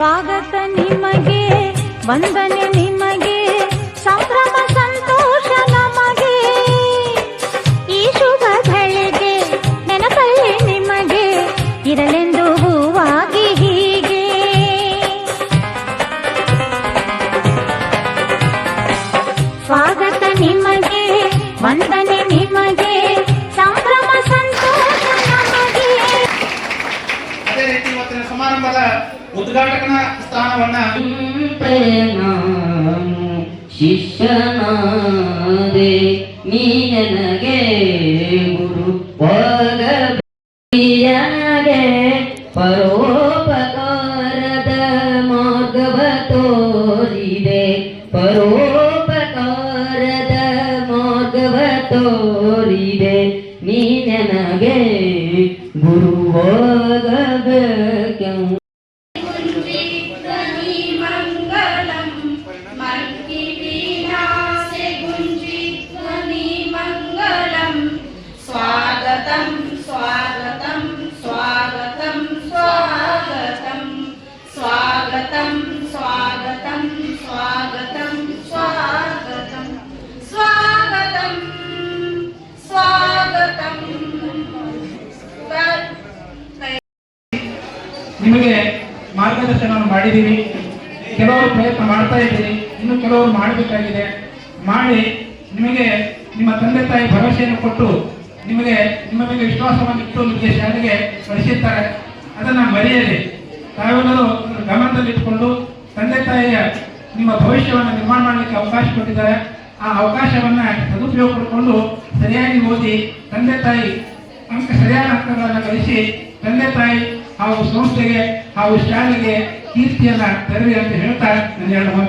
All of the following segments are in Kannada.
ಸ್ವಾಗತ ನಿಮಗೆ, ವಂದನೆ ನಿಮಗೆ, ಸಂಭ್ರಮ ಸಂತೋಷ ನಮಗೆ. ಈ ಶುಭ ಗಳಿಗೆ ನೆನಪಲ್ಲಿ ನಿಮಗೆ ಇರಲೆಂದು ಹೂವಾಗಿ ಹೀಗೆ. ಸ್ವಾಗತ ನಿಮಗೆ, ವಂದನೆ ನಿಮಗೆ, ಸಂಭ್ರಮ ಸಂತೋಷ ನಮಗೆ. ಅದೇ ರೀತಿ ಇವತ್ತಿನ ಸಮಾರಂಭದ ಉದ್ಘಾಟಕನ ಸ್ಥಾನವನ್ನ ಶಿಷ್ಯನಾದೆ ನೀ ನನಗೆ ಗುರು ನನಗೆ ಪರೋಪಕಾರದ ಮಾರ್ಗವ ತೋರಿದೆ, ಪರೋಪಕಾರದ ಮಾರ್ಗವ ತೋರಿದೆ. ನೀ ನನಗೆ ಗುರುವಾಗಬೇಕೆ. ನಿಮಗೆ ಮಾರ್ಗದರ್ಶನ ಮಾಡಿದ್ದೀವಿ. ಕೆಲವರು ಪ್ರಯತ್ನ ಮಾಡ್ತಾ ಇದ್ದೀರಿ, ಇನ್ನು ಕೆಲವರು ಮಾಡಬೇಕಾಗಿದೆ. ಮಾಡಿ ನಿಮಗೆ ನಿಮ್ಮ ತಂದೆ ತಾಯಿ ಭರವಸೆಯನ್ನು ಕೊಟ್ಟು ನಿಮಗೆ ನಿಮ್ಮ ಮೇಲೆ ವಿಶ್ವಾಸವನ್ನು ಇಟ್ಟು ನಿಮಗೆ ಶಾಲೆಗೆ ಕಳಿಸಿರ್ತಾರೆ. ಅದನ್ನು ಮರೆಯದೆ ತಾವೆಲ್ಲರೂ ಗಮನದಲ್ಲಿಟ್ಟುಕೊಂಡು ತಂದೆ ತಾಯಿಯ ನಿಮ್ಮ ಭವಿಷ್ಯವನ್ನು ನಿರ್ಮಾಣ ಮಾಡಲಿಕ್ಕೆ ಅವಕಾಶ ಕೊಟ್ಟಿದ್ದಾರೆ. ಆ ಅವಕಾಶವನ್ನು ಸದುಪಯೋಗ ಪಡ್ಕೊಂಡು ಸರಿಯಾಗಿ ಓದಿ ತಂದೆ ತಾಯಿ ಸರಿಯಾದ ಅಂಕಗಳನ್ನು ಗಳಿಸಿ ತಂದೆ ತಾಯಿ ಹಾಗೂ ಸಂಸ್ಥೆಗೆ ಹಾಗೂ ಶಾಲೆಗೆ ಕೀರ್ತಿಯನ್ನ ತರಲಿ ಅಂತ ಹೇಳ್ತಾ ನನ್ನ ಎರಡು ಮಾತು.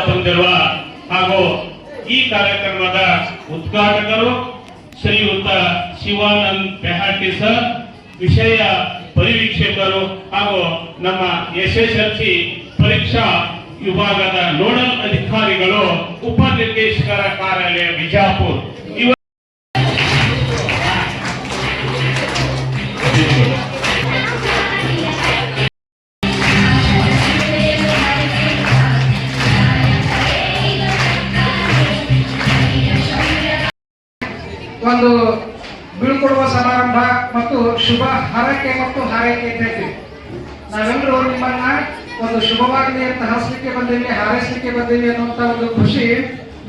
ಬಂದಿರುವ ಹಾಗೂ ಈ ಕಾರ್ಯಕ್ರಮದ ಉದ್ಘಾಟಕರು ಶ್ರೀಯುತ ಶಿವಾನಂದ್ ಬೆಹಾಟಿ ಸರ್, ವಿಷಯ ಪರಿವೀಕ್ಷಕರು ಹಾಗೂ ನಮ್ಮ SSLC ಪರೀಕ್ಷಾ ವಿಭಾಗದ ನೋಡಲ್ ಅಧಿಕಾರಿಗಳು, ಉಪನಿರ್ದೇಶಕರ ಕಾರ್ಯಾಲಯ ಬಿಜಾಪುರ. ಒಂದು ಬೀಳ್ಕೊಡುವ ಸಮಾರಂಭ ಮತ್ತು ಶುಭ ಹರಕೆ ಮತ್ತು ಹಾರೈಕೆ ಅಂತ ಹೇಳ್ತೀವಿ. ನಾವೆಲ್ಲರೂ ನಿಮ್ಮನ್ನ ಒಂದು ಶುಭವಾಗಲಿ ಅಂತ ಹರಿಸಲಿಕ್ಕೆ ಬಂದೀವಿ, ಹಾರೈಸಲಿಕ್ಕೆ ಬಂದೀವಿ ಅನ್ನುವಂತ ಒಂದು ಖುಷಿ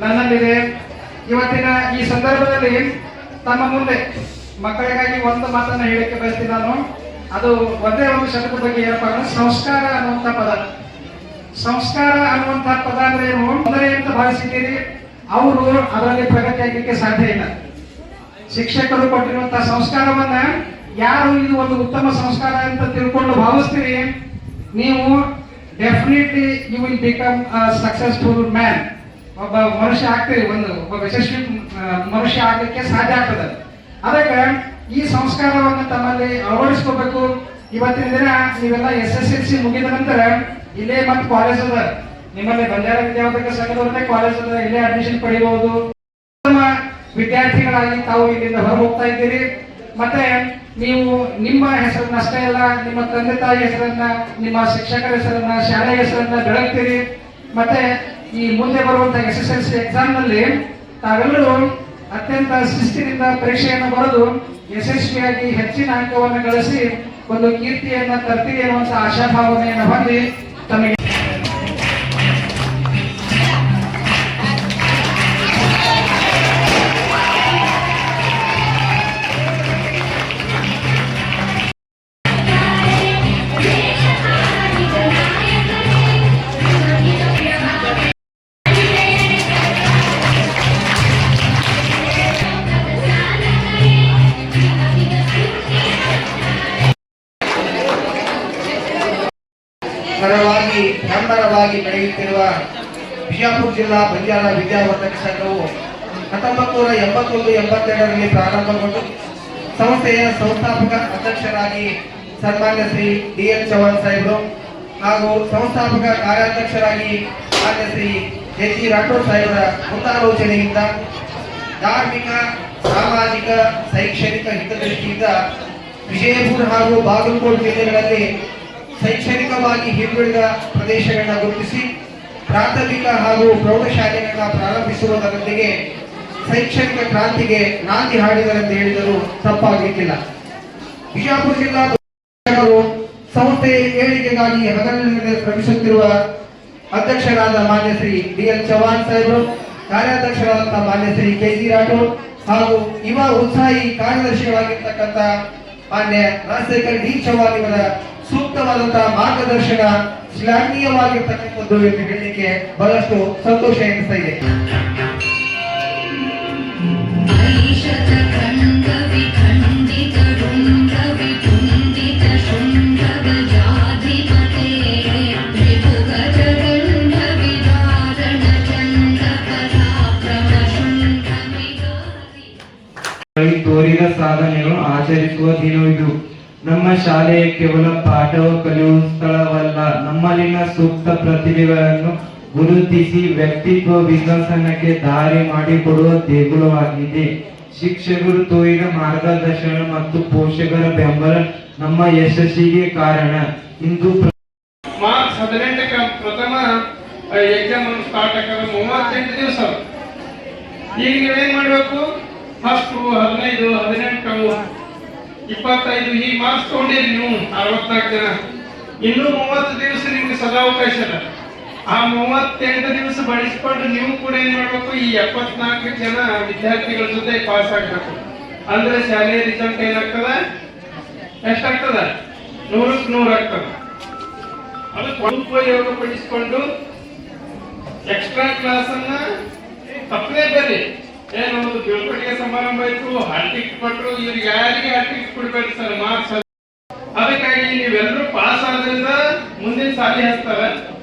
ನನ್ನಲ್ಲಿದೆ. ಇವತ್ತಿನ ಈ ಸಂದರ್ಭದಲ್ಲಿ ತಮ್ಮ ಮುಂದೆ ಮಕ್ಕಳಿಗಾಗಿ ಒಂದು ಮಾತನ್ನ ಹೇಳಕ್ಕೆ ಬಯಸ್ತೀನಿ ನಾನು. ಅದು ಒಂದೇ ಒಂದು ಶಬ್ದದ ಬಗ್ಗೆ ಏನಪ್ಪ ಅಂದ್ರೆ ಸಂಸ್ಕಾರ ಅನ್ನುವಂಥ ಪದ. ಸಂಸ್ಕಾರ ಅನ್ನುವಂಥ ಪದ ಅಂದ್ರೆ ಏನು ಅಂದರೆ ಅಂತ ಭಾವಿಸಿದ್ದೀರಿ, ಅವರು ಅದರಲ್ಲಿ ಪ್ರಗತಿ ಆಗಲಿಕ್ಕೆ ಸಾಧ್ಯ ಇಲ್ಲ. ಶಿಕ್ಷಕರು ಕೊಟ್ಟಿರುವಂತಹ ಸಂಸ್ಕಾರವನ್ನ ಯಾರು ಇದು ಒಂದು ಉತ್ತಮ ಸಂಸ್ಕಾರ ಅಂತ ತಿಳ್ಕೊಂಡು ಭಾವಿಸ್ತೀರಿ, ನೀವು definitely you will become successful man. ಒಬ್ಬ ಮನುಷ್ಯ ಆಗ್ತೀರಿ, ಒಬ್ಬ ಯಶಸ್ವಿ ಮನುಷ್ಯ ಆಗಲಿಕ್ಕೆ ಸಾಧ್ಯ ಆಗ್ತದೆ. ಅದಕ್ಕೆ ಈ ಸಂಸ್ಕಾರವನ್ನು ತಮ್ಮಲ್ಲಿ ಅಳವಡಿಸ್ಕೋಬೇಕು. ಇವತ್ತಿನ ದಿನ ನೀವೆಲ್ಲ SSLC ಮುಗಿದ ನಂತರ ಇಲ್ಲೇ ಮತ್ತೆ ಕಾಲೇಜ್ ಅದ, ನಿಮ್ಮಲ್ಲಿ ಬಂಜಾರ ವಿದ್ಯಾವರ್ಧಕ ಸಂಘದವರೇ ಕಾಲೇಜ್ ಅದ, ಇಲ್ಲೇ ಅಡ್ಮಿಷನ್ ಪಡೆಯಬಹುದು. ವಿದ್ಯಾರ್ಥಿಗಳಾಗಿ ತಾವು ಇಲ್ಲಿಂದ ಹೊರ ಹೋಗ್ತಾ ಇದ್ದೀರಿ. ಮತ್ತೆ ನೀವು ನಿಮ್ಮ ಹೆಸರನ್ನ ಅಷ್ಟೇ ಅಲ್ಲ, ನಿಮ್ಮ ತಂದೆ ತಾಯಿ ಹೆಸರನ್ನ, ನಿಮ್ಮ ಶಿಕ್ಷಕರ ಹೆಸರನ್ನ, ಶಾಲೆಯ ಹೆಸರನ್ನ ಬೆಳಗ್ತೀರಿ. ಮತ್ತೆ ಈ ಮುಂದೆ ಬರುವಂತಹ SSLC ಎಕ್ಸಾಮ್ ನಲ್ಲಿ ತಾವೆಲ್ಲರೂ ಅತ್ಯಂತ ಶಿಸ್ತಿನಿಂದ ಪರೀಕ್ಷೆಯನ್ನು ಬರೆದು ಯಶಸ್ವಿಯಾಗಿ ಹೆಚ್ಚಿನ ಅಂಕವನ್ನು ಗಳಿಸಿ ಒಂದು ಕೀರ್ತಿಯನ್ನ ತರ್ತೀರಿ ಅನ್ನುವಂತ ಆಶಾಭಾವನೆಯನ್ನು ಹೊಂದಿ ತಮಗೆ ಹೆಮ್ಮರವಾಗಿ ಬೆಳೆಯುತ್ತಿರುವ ಬಿಜಾಪುರ ಜಿಲ್ಲಾ ಬಂಜಾರ ವಿದ್ಯಾವರ್ಧಕ ಸಂಘವು 1981-82ರಲ್ಲಿ ಪ್ರಾರಂಭಗೊಂಡು ಸಂಸ್ಥೆಯ ಸಂಸ್ಥಾಪಕ ಅಧ್ಯಕ್ಷರಾಗಿ ಸನ್ಮಾನ್ಯ ಶ್ರೀ ಡಿ.ಎನ್. ಚವ್ಹಾಣ್ ಸಾಹೇಬರು ಹಾಗೂ ಸಂಸ್ಥಾಪಕ ಕಾರ್ಯಾಧ್ಯಕ್ಷರಾಗಿ ಮಾನ್ಯ ಶ್ರೀ ಎಚ್.ಜಿ. ರಾಠೋಡ್ ಸಾಹೇಬರ ಮುಂದಾಲೋಚನೆಯಿಂದ ಧಾರ್ಮಿಕ, ಸಾಮಾಜಿಕ, ಶೈಕ್ಷಣಿಕ ಹಿತದೃಷ್ಟಿಯಿಂದ ವಿಜಯಪುರ ಹಾಗೂ ಬಾಗಲಕೋಟೆ ಜಿಲ್ಲೆಗಳಲ್ಲಿ ಶೈಕ್ಷಣಿಕವಾಗಿ ಹಿಂದುಳಿದ ಪ್ರದೇಶಗಳನ್ನ ಗುರುತಿಸಿ ಪ್ರಾಥಮಿಕ ಹಾಗೂ ಪ್ರೌಢಶಾಲೆಗಳನ್ನ ಪ್ರಾರಂಭಿಸುವುದರೊಂದಿಗೆ ಶೈಕ್ಷಣಿಕ ಕ್ರಾಂತಿಗೆ ನಾಂದಿ ಹಾಡಿದರೆಂದು ಹೇಳಿದರೂ ತಪ್ಪಾಗಲಿಕ್ಕಿಲ್ಲ. ಬಿಜಾಪುರ ಜಿಲ್ಲಾ ಸಂಸ್ಥೆಯ ಏಳಿಗೆಗಾಗಿ ಹಗಲಿರುಳು ಶ್ರಮಿಸುತ್ತಿರುವ ಅಧ್ಯಕ್ಷರಾದ ಮಾನ್ಯ ಶ್ರೀ ಡಿ.ಎನ್. ಚವ್ಹಾಣ್ ಸಾಹೇಬರು, ಕಾರ್ಯಾಧ್ಯಕ್ಷರಾದಂತಹ ಮಾನ್ಯ ಶ್ರೀ ಕೆ.ಜಿ. ರಾಠೋಡ್ ಹಾಗೂ ಯುವ ಉತ್ಸಾಹಿ ಕಾರ್ಯದರ್ಶಿಗಳಾಗಿರ್ತಕ್ಕಂಥ ಮಾನ್ಯ ರಾಜಶೇಖರ್ ಡಿ. ಚವ್ಹಾಣ್ ಇವರ ಸೂಕ್ತವಾದಂತಹ ಮಾರ್ಗದರ್ಶನ ಶ್ಲಾಘನೀಯವಾಗಿರ್ತಕ್ಕಂಥದ್ದು ಎಂದು ಹೇಳಲಿಕ್ಕೆ ಬಹಳಷ್ಟು ಸಂತೋಷ ಎನಿಸ್ತಾ ಇದೆ. ತೋರಿದ ಸಾಧನೆಗಳು ಆಚರಿಸುವ ದಿನವಿದು. ನಮ್ಮ ಶಾಲೆಯ ಕೇವಲ ಪಾಠವ ಕಲಿಯುವ ಸ್ಥಳವಲ್ಲ, ನಮ್ಮಲ್ಲಿನ ಸೂಕ್ತ ಪ್ರತಿಭೆಗಳನ್ನು ಗುರುತಿಸಿ ವ್ಯಕ್ತಿತ್ವ ವಿಕಸನಕ್ಕೆ ದಾರಿ ಮಾಡಿಕೊಡುವ ದೇಗುಲವಾಗಿದೆ. ಶಿಕ್ಷಕರು ತೋರಿದ ಮಾರ್ಗದರ್ಶನ ಮತ್ತು ಪೋಷಕರ ಬೆಂಬಲ ನಮ್ಮ ಯಶಸ್ಸಿಗೆ ಕಾರಣ. ಇಂದು ಮಾರ್ಚ್ 18ಕ್ಕೆ ಪ್ರಥಮ ಎಕ್ಸಾಮ್ ಸ್ಟಾರ್ಟ್ ಆಗೋದು 38 ದಿವಸ. ಈಗ ನೀವೇನ್ ಮಾಡ್ಬೇಕು? 10, 15, 18, 25 ಈ ಮಾರ್ಕ್ಸ್ ತಗೊಂಡಿರಿ ನೀವು 64 ಜನ. ಇನ್ನೂ 30 ದಿವಸ ನಿಮ್ಗೆ ಸದಾವಕಾಶ ಅದ. ಆ 38 ದಿವಸ ಬಳಸಿಕೊಂಡು ನೀವು ಕೂಡ ಏನ್ ಮಾಡ್ಬೇಕು? ಈ 74 ಜನ ವಿದ್ಯಾರ್ಥಿಗಳ ಜೊತೆ ಪಾಸ್ ಆಗ್ಬೇಕು. ಅಂದ್ರೆ ಶಾಲೆಯ ರಿಸಲ್ಟ್ ಏನಾಗ್ತದ? ಎಷ್ಟಾಗ್ತದ? 100ಕ್ಕೆ 100 ಆಗ್ತದ. ಅದಕ್ಕೆ ಉಪಯೋಗಪಡಿಸಿಕೊಂಡು ಎಕ್ಸ್ಟ್ರಾ ಕ್ಲಾಸ್ ಅನ್ನ ತಪ್ಪದೇ ಬರ್ರಿ. ಏನು ಬೀಳ್ಕೊಡುಗೆ ಸಮಾರಂಭ ಆಯ್ತು, ಹಾಲ್ ಟಿಕೆಟ್ ಕೊಟ್ಟರು, ಇವ್ರಿಗೆ ಯಾರಿಗೆ ಹಾಲ್ ಟಿಕೆಟ್ ಕೊಡ್ಬೇಕು ಸರ್ ಮಾರ್ಕ್ಸ್. ಅದಕ್ಕಾಗಿ ನೀವೆಲ್ಲರೂ ಪಾಸ್ ಆದ್ರಿಂದ ಮುಂದಿನ ಸಾಲಿ ಹಚ್ತಾರ.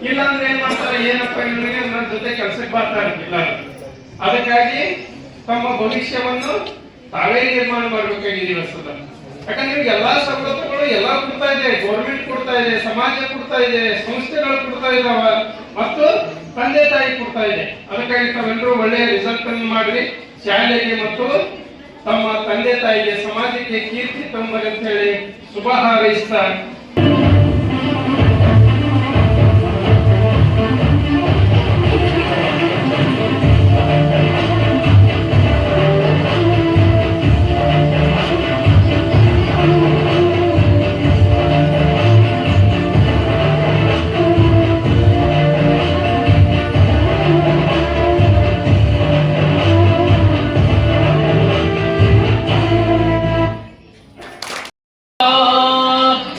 ಇಲ್ಲ ಅಂದ್ರೆ ಏನ್ ಮಾಡ್ತಾರೆ? ಏನಪ್ಪ ಇವ್ರಿಗೆ ನನ್ನ ಜೊತೆ ಕೆಲ್ಸಕ್ಕೆ ಬರ್ತಾರೆ ಇಲ್ಲ. ಅದಕ್ಕಾಗಿ ತಮ್ಮ ಭವಿಷ್ಯವನ್ನು ತಾವೇ ನಿರ್ಮಾಣ ಮಾಡ್ಬೇಕಾಗಿದೆ ಈ ವರ್ಷದ. ಯಾಕಂದ್ರೆ ನಿಮ್ಗೆ ಎಲ್ಲಾ ಸವಲತ್ತುಗಳು ಎಲ್ಲ ಕೊಡ್ತಾ ಇದೆ, ಗೌರ್ಮೆಂಟ್ ಕೊಡ್ತಾ ಇದೆ, ಸಮಾಜ ಕೊಡ್ತಾ ಇದೆ, ಸಂಸ್ಥೆಗಳು ಕೊಡ್ತಾ ಇದಾವ ಮತ್ತು ತಂದೆ ತಾಯಿ ಕೊಡ್ತಾ ಇದೆ. ಅದಕ್ಕಾಗಿ ತಾವೆಲ್ಲರೂ ಒಳ್ಳೆಯ ರಿಸಲ್ಟ್ ಅನ್ನು ಮಾಡ್ರಿ. ಶಾಲೆಗೆ ಮತ್ತು ತಮ್ಮ ತಂದೆ ತಾಯಿಗೆ, ಸಮಾಜಕ್ಕೆ ಕೀರ್ತಿ ತಂಬರಿ ಅಂತ ಹೇಳಿ ಶುಭ ಹಾರೈಸ್ತಾ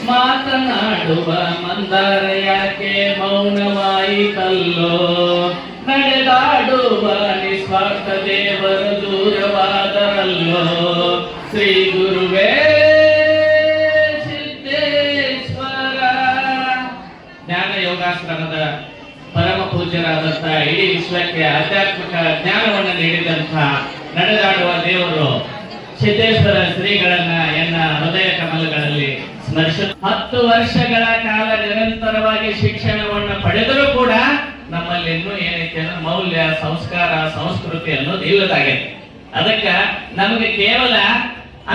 ಮಾತನಾಡುವ ಮಂದಾರ ಯಾಕೆ ಮೌನವಾಯಿತಲ್ಲೋ, ನಡೆದಾಡುವ ನಿಸ್ವಾರ್ಥ ದೇವರ ದೂರವಾದರಲ್ಲೋ. ಶ್ರೀ ಗುರುವೇ ಸಿದ್ದೇಶ್ವರ. ಜ್ಞಾನ ಯೋಗಾಶ್ರಮದ ಪರಮ ಪೂಜ್ಯರಾದಂತಹ ಇಡೀ ವಿಶ್ವಕ್ಕೆ ಆಧ್ಯಾತ್ಮಿಕ ಜ್ಞಾನವನ್ನು ನೀಡಿದಂತಹ ನಡೆದಾಡುವ ದೇವರು ಸಿದ್ದೇಶ್ವರ ಶ್ರೀಗಳನ್ನ ಎನ್ನ ಹೃದಯ ಕಮಲಗಳಲ್ಲಿ ಸ್ಮರಿಸ 10 ವರ್ಷಗಳ ಕಾಲ ನಿರಂತರವಾಗಿ ಶಿಕ್ಷಣವನ್ನು ಪಡೆದರೂ ಕೂಡ ನಮ್ಮಲ್ಲಿ ಇನ್ನೂ ಏನೈತೆ ಅಂದ್ರೆ ಮೌಲ್ಯ, ಸಂಸ್ಕಾರ, ಸಂಸ್ಕೃತಿ ಅನ್ನೋದು ಇಲ್ಲದಾಗಿದೆ. ಅದಕ್ಕೆ ನಮಗೆ ಕೇವಲ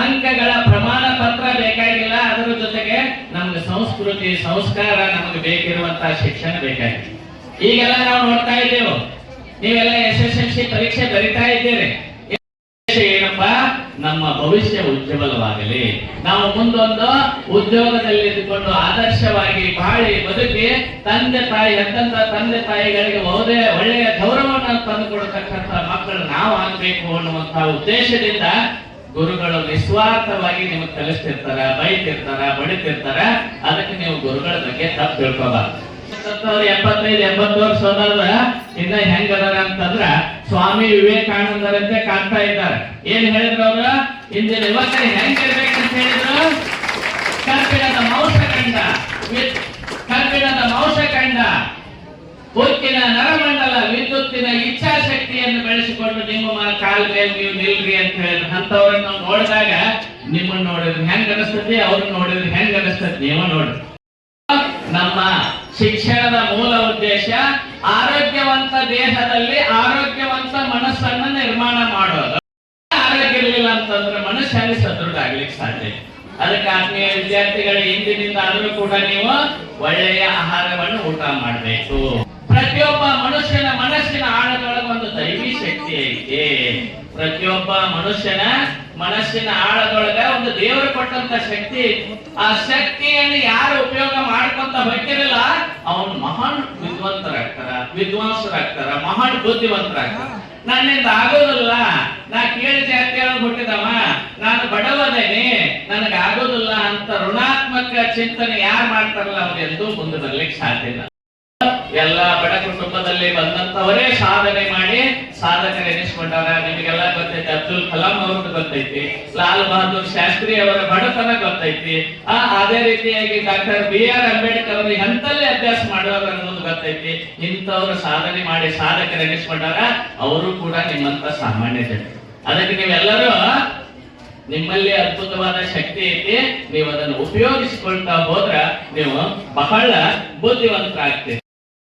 ಅಂಕಗಳ ಪ್ರಮಾಣ ಪತ್ರ ಬೇಕಾಗಿಲ್ಲ, ಅದರ ಜೊತೆಗೆ ನಮ್ಗೆ ಸಂಸ್ಕೃತಿ, ಸಂಸ್ಕಾರ ನಮಗೆ ಬೇಕಿರುವಂತಹ ಶಿಕ್ಷಣ ಬೇಕಾಗಿದೆ. ಈಗೆಲ್ಲ ನಾವು ನೋಡ್ತಾ ಇದ್ದೇವೆ, ನೀವೆಲ್ಲ SSLC ಪರೀಕ್ಷೆ ಬರಿತಾ ಇದ್ದೀರಿ. ಏನಪ್ಪಾ? ನಮ್ಮ ಭವಿಷ್ಯ ಉಜ್ವಲವಾಗಲಿ, ನಾವು ಮುಂದೊಂದು ಉದ್ಯೋಗದಲ್ಲಿ ಇದ್ದುಕೊಂಡು ಆದರ್ಶವಾಗಿ ಬಾಳಿ ಬದುಕಿ ತಂದೆ ತಾಯಿ ಹೆತ್ತಂತ ತಂದೆ ತಾಯಿಗಳಿಗೆ ಒಳ್ಳೆಯ ಗೌರವವನ್ನು ತಂದುಕೊಡತಕ್ಕಂತ ಮಕ್ಕಳು ನಾವು ಆಗ್ಬೇಕು ಅನ್ನುವಂತಹ ಉದ್ದೇಶದಿಂದ ಗುರುಗಳು ನಿಸ್ವಾರ್ಥವಾಗಿ ನಿಮಗೆ ಕಲಿಸ್ತಿರ್ತಾರ, ಬೈತಿರ್ತಾರ, ಬಡಿತಿರ್ತಾರ. ಅದಕ್ಕೆ ನೀವು ಗುರುಗಳ ಬಗ್ಗೆ ತಪ್ಪು ತಿಳ್ಕೋಬಾರ್ದು. 75-80 ವರ್ಷ ಹೋದಾಗ ಇನ್ನ ಹೆಂಗದಾರ ಅಂತಂದ್ರ ಸ್ವಾಮಿ ವಿವೇಕಾನಂದರಂತೆ ಕಾಣ್ತಾ ಇದ್ದಾರೆ. ಏನ್ ಹೇಳಿದ್ರು ಅವ್ರ? ಇಂದಿನ ಯುವಕರು ಹೆಂಗಿರ್ಬೇಕಂತ ಹೇಳಿದ್ರು? ಕಬ್ಬಿಣದ ಮಾಂಸ ಕಂಡ ಉಕ್ಕಿನ ನರಮಂಡಲ ವಿದ್ಯುತ್ತಿನ ಇಚ್ಛಾಶಕ್ತಿಯನ್ನು ಬೆಳೆಸಿಕೊಂಡು ನಿಮ್ಮ ಕಾಲ ಮೇಲೆ ನೀವು ನಿಲ್ರಿ ಅಂತ ಹೇಳಿದ್ರು. ಅಂತವ್ರನ್ನ ನೋಡಿದಾಗ ನಿಮ್ಮನ್ನ ನೋಡಿದ್ರೆ ಹೆಂಗ್ ಅನಿಸ್ತದೆ, ಅವ್ರನ್ನ ನೋಡಿದ್ರೆ ಹೆಂಗ್ ಅನಿಸ್ತದೆ ನೀವು ನೋಡ್ರಿ. ನಮ್ಮ ಶಿಕ್ಷಣದ ಮೂಲ ಉದ್ದೇಶ ಆರೋಗ್ಯವಂತ ದೇಹದಲ್ಲಿ ಆರೋಗ್ಯವಂತ ಮನಸ್ಸನ್ನ ನಿರ್ಮಾಣ ಮಾಡೋದು. ಆರೋಗ್ಯ ಇರಲಿಲ್ಲ ಅಂತಂದ್ರೆ ಮನಸ್ಸು ಹೆಂಗೆ ಸದೃಢ ಆಗ್ಲಿಕ್ಕೆ ಸಾಧ್ಯ. ಅದಕ್ಕೆ ಆತ್ಮೀಯ ವಿದ್ಯಾರ್ಥಿಗಳು ಇಂದಿನಿಂದ ಆದ್ರೂ ಕೂಡ ನೀವು ಒಳ್ಳೆಯ ಆಹಾರವನ್ನು ಊಟ ಮಾಡಬೇಕು. ಪ್ರತಿಯೊಬ್ಬ ಮನುಷ್ಯನ ಮನಸ್ಸಿನ ಆಳದೊಳಗೆ ಒಂದು ದೈವಿ ಶಕ್ತಿ ಐತೆ. ಪ್ರತಿಯೊಬ್ಬ ಮನುಷ್ಯನ ಮನಸ್ಸಿನ ಆಳದೊಳಗ ಒಂದು ದೇವರು ಕೊಟ್ಟಂತ ಶಕ್ತಿ. ಆ ಶಕ್ತಿಯನ್ನು ಯಾರು ಉಪಯೋಗ ಮಾಡ್ಕೊಂತ ಹೋಗ್ತಿರಲ್ಲ ಅವನು ಮಹಾನ್ ವಿದ್ವಾಂಸರಾಗ್ತಾರ, ಮಹಾನ್ ಬುದ್ಧಿವಂತರಾಗ್ತಾರ. ನನ್ನಿಂದ ಆಗೋದಿಲ್ಲ, ನಾ ಕೇಳಿ ಜಾತಿ ಹುಟ್ಟಿದವ, ನಾನು ಬಡವದೇನೆ, ನನಗೆ ಆಗೋದಿಲ್ಲ ಅಂತ ಋಣಾತ್ಮಕ ಚಿಂತನೆ ಯಾರು ಮಾಡ್ತಾರಲ್ಲ ಅವ್ರು ಎಂದೂ ಮುಂದೆ ಬರ್ಲಿಕ್ಕೆ ಸಾಧ್ಯ ಇಲ್ಲ. ಎಲ್ಲ ಬಡ ಕುಟುಂಬದಲ್ಲಿ ಬಂದಂತವರೇ ಸಾಧನೆ ಮಾಡಿ ಸಾಧಕರು ಎನಿಸ್ಕೊಂಡಾರ. ನಿಮಗೆಲ್ಲ ಗೊತ್ತೈತಿ, ಅಬ್ದುಲ್ ಕಲಾಂ ಅವ್ರದ್ದು ಗೊತ್ತೈತಿ, ಲಾಲ್ ಬಹದ್ದೂರ್ ಶಾಸ್ತ್ರಿ ಅವರ ಬಡತನ ಗೊತ್ತೈತಿ. ಅದೇ ರೀತಿಯಾಗಿ ಡಾಕ್ಟರ್ BR ಅಂಬೇಡ್ಕರ್ ಅವರು ಎಂತಲ್ಲೇ ಅಭ್ಯಾಸ ಮಾಡುವಾಗ ಅನ್ನೋದು ಗೊತ್ತೈತಿ. ಇಂಥವ್ರು ಸಾಧನೆ ಮಾಡಿ ಸಾಧಕರು ಎನಿಸ್ಕೊಂಡಾರ. ಅವರು ಕೂಡ ನಿಮ್ಮಂತ ಸಾಮಾನ್ಯ ಜನ. ಅದಕ್ಕೆ ನೀವೆಲ್ಲರೂ ನಿಮ್ಮಲ್ಲಿ ಅದ್ಭುತವಾದ ಶಕ್ತಿ ಐತಿ. ನೀವು ಅದನ್ನು ಉಪಯೋಗಿಸಿಕೊಳ್ತಾ ಹೋದ್ರ ನೀವು ಬಹಳ ಬುದ್ಧಿವಂತರಾಗ್ತೀರಿ.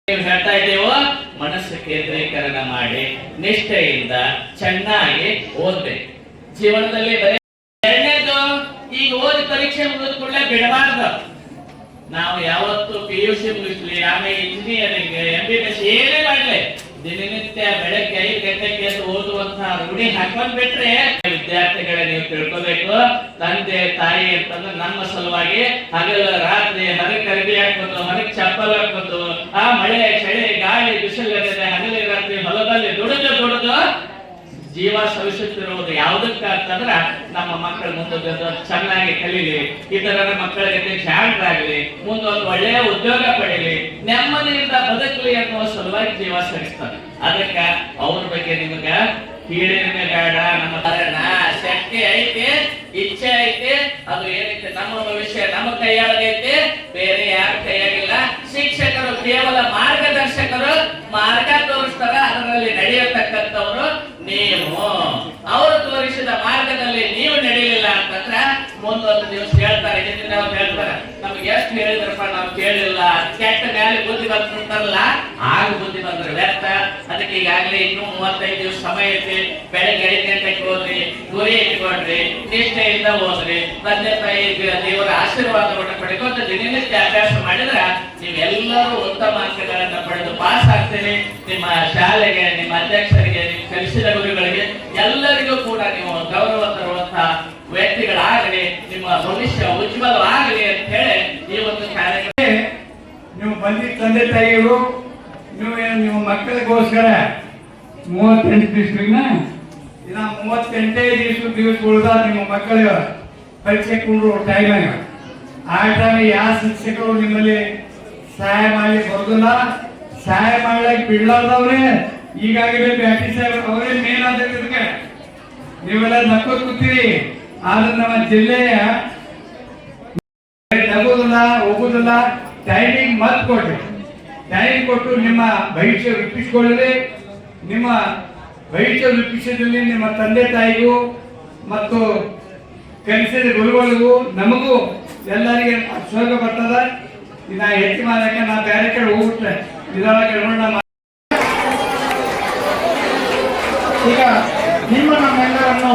ಹೇಳ್ತಾ ಇದ್ದೇವೋ ಮನಸ್ಸು ಕೇಂದ್ರೀಕರಣ ಮಾಡಿ ನಿಷ್ಠೆಯಿಂದ ಚೆನ್ನಾಗಿ ಓದ್ಬೇಕು. ಜೀವನದಲ್ಲಿ ಎರಡನೇದು, ಈಗ ಓದಿ ಪರೀಕ್ಷೆ ಮುಗಿದ ಕೂಡಲೇ ಬಿಡಬಾರ್ದು. ನಾವು ಯಾವತ್ತು PUC ಮುಗಿಸ್ಲಿ, ಆಮೇಲೆ ಇಂಜಿನಿಯರಿಂಗ್, MBBS ಏನೇ ಮಾಡ್ಲಿ, ದಿನನಿತ್ಯ ಬೆಳಗ್ಗೆ 5 ಗಂಟೆಗೆ ಎದ್ದು ಓದುವಂತಹ ರೂಢಿ ಹಾಕೊಂಡ್ ಬಿಟ್ರೆ ವಿದ್ಯಾರ್ಥಿಗಳ ನೀವು ತಿಳ್ಕೋಬೇಕು. ತಂದೆ ತಾಯಿ ಅಂತಂದ್ರೆ ನಮ್ಮ ಸಲುವಾಗಿ ಹಗಲು ರಾತ್ರಿ ಹೊರಗೆ ಕರಿಬಿ ಹಾಕೋದು, ಹೊರಗೆ ಚಪ್ಪಲ್ ಹಾಕೋದು, ಆ ಮಳೆ ಚಳಿ ಗಾಳಿ ಬಿಸಿಲು ಹಗಲಿ ರಾತ್ರಿ ಹೊಲದಲ್ಲಿ ದುಡಿದು ಜೀವ ಸವಿಸುತ್ತಿರುವುದು ಯಾವುದಕ್ಕ ಅಂತಂದ್ರ ನಮ್ಮ ಮಕ್ಕಳ ಮುಂದೆ ಚೆನ್ನಾಗಿ ಕಲೀಲಿ, ಇತರ ಮಕ್ಕಳಿಗೆ ಜಾಣರಾಗ್ಲಿ, ಮುಂದೊಂದು ಒಳ್ಳೆಯ ಉದ್ಯೋಗ ಪಡೀಲಿ, ನೆಮ್ಮದಿಯಿಂದ ಬದುಕಲಿ ಅನ್ನುವ ಸಲುವಾಗಿ ಜೀವ ಸವಿಸ್ತಾರೆ. ಅದಕ್ಕ ಅವ್ರ ಬಗ್ಗೆ ನಿಮಗ ಕೀಳಿನ ಬೇಡ. ನಮ್ಮ ಶಕ್ತಿ ಐತಿ, ಇಚ್ಛೆ ಐತಿ, ಅದು ಏನೈತೆ ನಮ್ಮ ಭವಿಷ್ಯ ನಮ್ಮ ಕೈಯಾಗೈತಿ, ಬೇರೆ ಯಾರ ಕೈಯಾಗಿಲ್ಲ. ಶಿಕ್ಷಕರು ಕೇವಲ ಮಾರ್ಗದರ್ಶಕರು, ಮಾರ್ಗ ತೋರಿಸ್ತಾರ, ಅದರಲ್ಲಿ ನಡೆಯತಕ್ಕಂಥವ್ರು ನೀವು. ಅವರು ತೋರಿಸಿದ ಮಾರ್ಗದಲ್ಲಿ ನೀವು ನಡೆಯಲಿಲ್ಲ ಅಂತಂದ್ರ ಮುಂದೊಂದು ದಿವಸ ಹೇಳ್ತಾರೆ, ಹಿಂದಿನ ಹೇಳ್ತಾರೆ, ನಮ್ಗೆ ಎಷ್ಟು ಹೇಳಿದ್ರಪ್ಪ ನಾವು ಕೇಳಿಲ್ಲ, ಕೆಟ್ಟ ಮೇಲೆ ಬುದ್ಧಿ ಬಂದ್ಬಿಡ್ತಾರಲ್ಲ, ಆಗ ಬುದ್ಧಿ ಬಂದ್ರೆ ವ್ಯರ್ಥ. ಅದಕ್ಕೆ ಈಗಾಗಲೇ ಇನ್ನೂ 35 ದಿವಸ ಸಮಯ ಐತಿ. ಬೆಳಗ್ಗೆ 5 ಗಂಟೆಗೆ ಹೋದ್ರಿ, ಗುರಿ ಇಟ್ಕೊಡ್ರಿ, ನಿಷ್ಠೆಯಿಂದ ಹೋದ್ರಿ, ತಂದೆ ತಾಯಿ ದೇವರ ಆಶೀರ್ವಾದವನ್ನು ಪಡೆದುಕೊಂಡ ದಿನನಿತ್ಯ ಅಭ್ಯಾಸ ಮಾಡಿದ್ರ ನೀವೆಲ್ಲರೂ ಉತ್ತಮ ಅಂಕಗಳನ್ನ ಪಡೆದು ಪಾಸ್ ಆಗ್ತೀರಿ. ನಿಮ್ಮ ಶಾಲೆಗೆ, ನಿಮ್ಮ ಅಧ್ಯಕ್ಷರಿಗೆ, ನೀವು ಕಲಿಸಿದ ಗುರುಗಳಿಗೆ ಎಲ್ಲರಿಗೂ ಕೂಡ ನೀವು ಗೌರವ ತರುವಂತಹ ವ್ಯಕ್ತಿಗಳಾಗಲಿ, ನಿಮ್ಮ ಭವಿಷ್ಯ ಉಜ್ವಲವಾಗಲಿ ಅಂತ ಹೇಳಿ ಈ ಒಂದು ಕಾರ್ಯಕ್ರಮ ನೀವು ಬಂದಿದ್ದ ತಂದೆ ತಾಯಿಗಳು ನೀವು ಮಕ್ಕಳಿಗೋಸ್ಕರ 38 ದಿವಸನ ಇನ್ನ 38 ದಿವಸ ಉಳಿದ ನಿಮ್ಮ ಮಕ್ಕಳ ಪರೀಕ್ಷೆ ಕೊಡೋ ಟೈಮ್ ಆ ಟೈಮ್ ಯಾವ ಶಿಕ್ಷಕರು ನಿಮ್ಮಲ್ಲಿ ಸಹಾಯ ಮಾಡ್ಲಿಕ್ಕೆ ಬರೋದಿಲ್ಲ. ಸಹಾಯ ಮಾಡ್ಲಿಕ್ಕೆ ಬಿಡ್ಲಾರ್ದವ್ರೆ ಈಗಾಗಲೇ ಬ್ಯಾಟಿ ಸಾಹೇಬ್ ಅವರೇ ಮೇನ್ ಆದಕ್ಕೆ ನೀವೆಲ್ಲ ನಕ್ಕೋದ್ ಕೂತೀರಿ. ಆದ್ರೆ ನಮ್ಮ ಜಿಲ್ಲೆಯ ತಗೋದಿಲ್ಲ, ಹೋಗುದಿಲ್ಲ, ಟೈಮಿಂಗ್ ಮತ್ ಕೊಡ್ರಿ. ಟೈಮ್ ಕೊಟ್ಟು ನಿಮ್ಮ ಭವಿಷ್ಯ ರೂಪಿಸಿಕೊಳ್ಳಿ. ನಿಮ್ಮ ಭವಿಷ್ಯ ರೂಪಿಸದಲ್ಲಿ ನಿಮ್ಮ ತಂದೆ ತಾಯಿಗೂ ಮತ್ತು ಕಲಿಸಿದ ಗುರುಗಳಿಗೂ ನಮಗೂ ಎಲ್ಲರಿಗೆ ಸ್ವರ್ಗ ಬರ್ತದ. ನಾ ಹೆಚ್ಚು ಮಾಡಕ್ಕೆ ನಾ ಬೇರೆ ಕಡೆ ಹೋಗ್ಬಿಟ್ರೆ ಇದರೊಳಗೆ ಈಗ ನಿಮ್ಮ ನಮ್ಮೆಲ್ಲರನ್ನು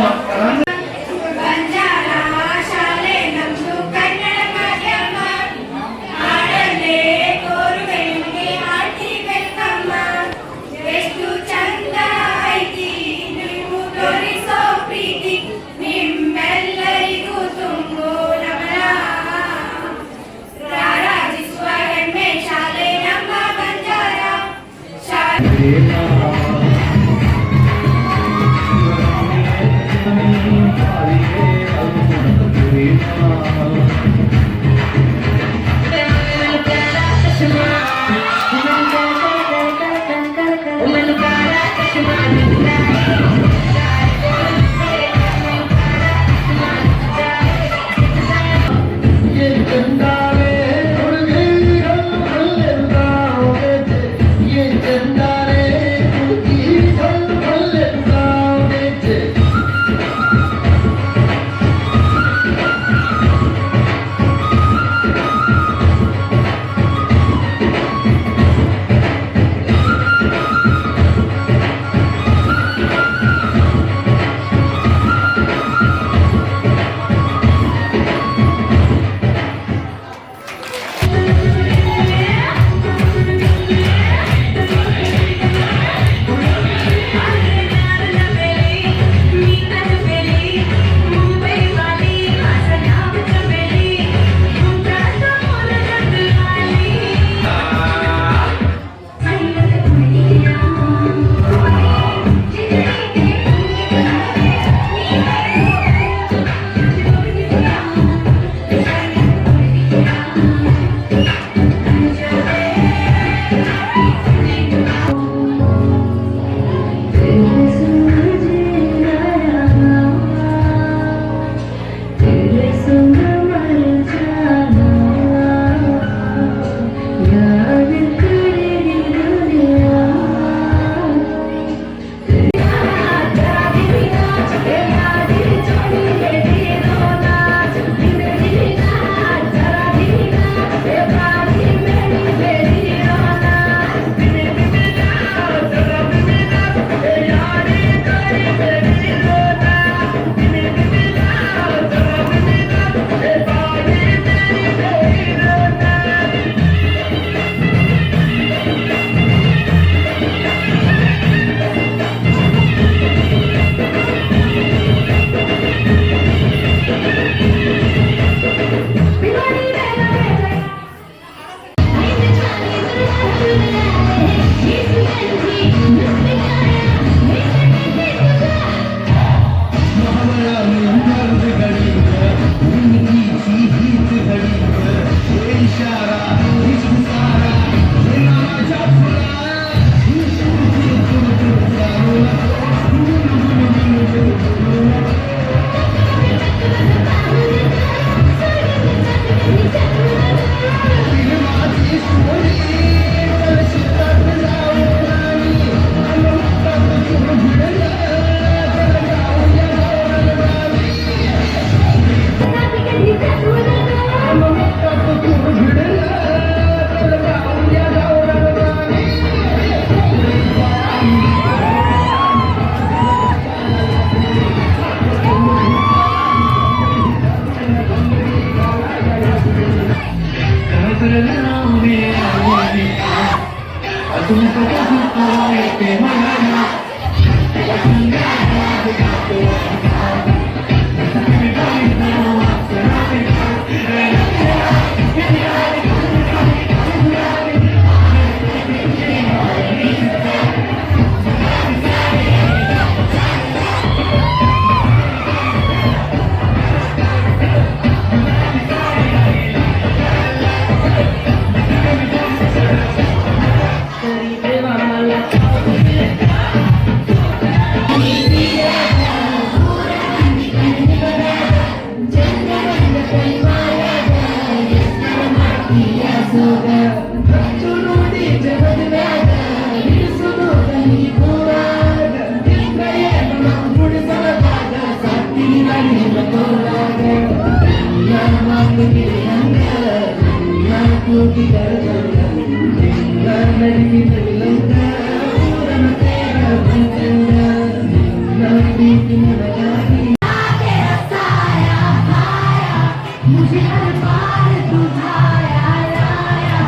मुझे हर बार तू भाया लाया,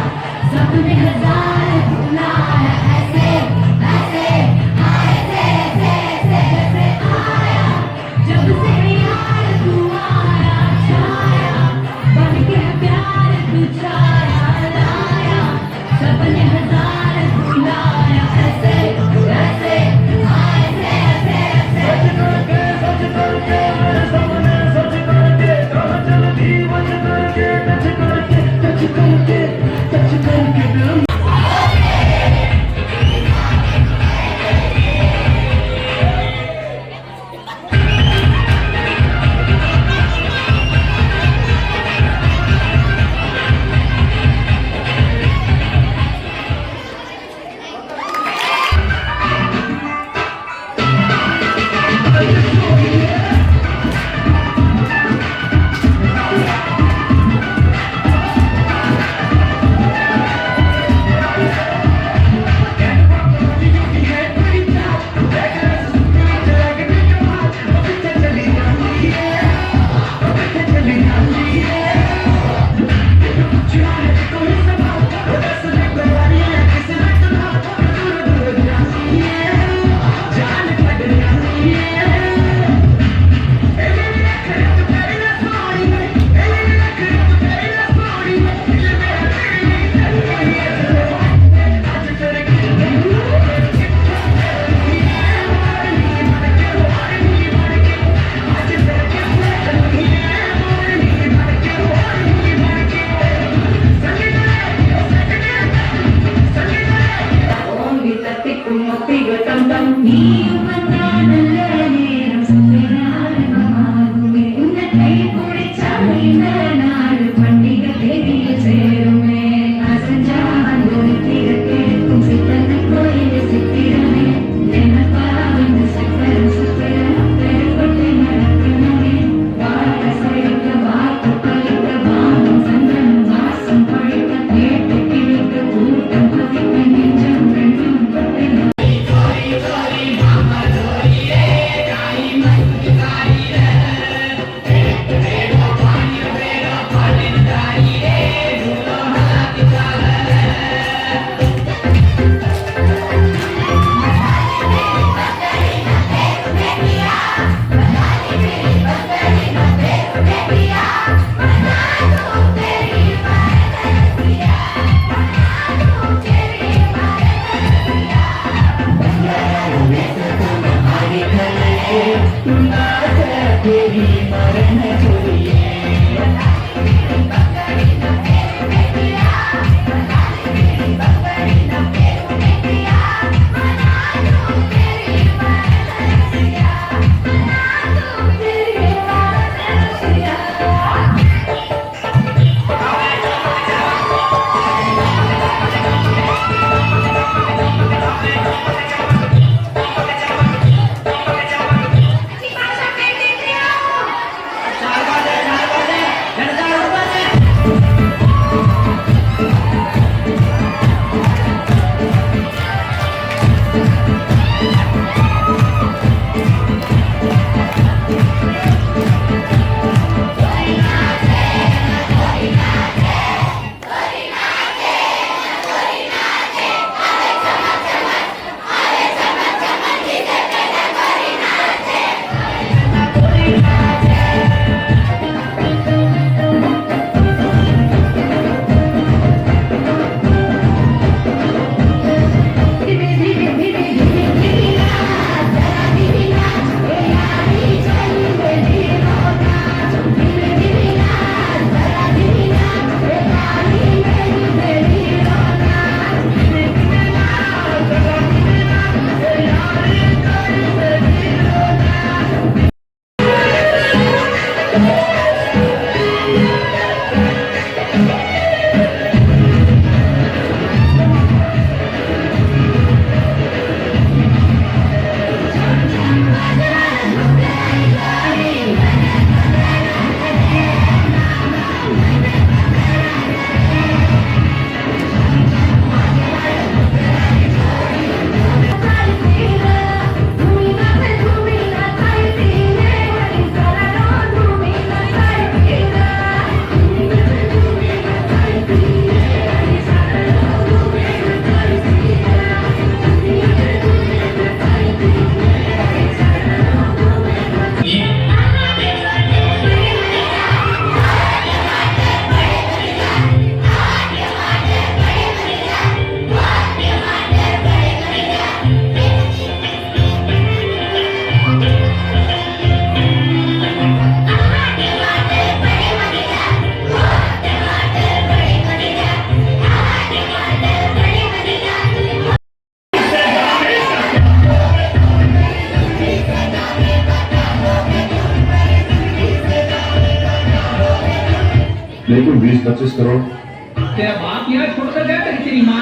सपने हजार बुलाया, ऐसे ऐसे ऐसे ऐसे ऐसे ऐसे आया, जब से यार तू आया छाया, बन के प्यार तू छाया लाया, सपने हजार बुलाया, ऐसे ऐसे ऐसे ऐसे लेकिन 20-25 करोड़ तेरा बाप यहाँ छोड़कर गया था तेरी माँ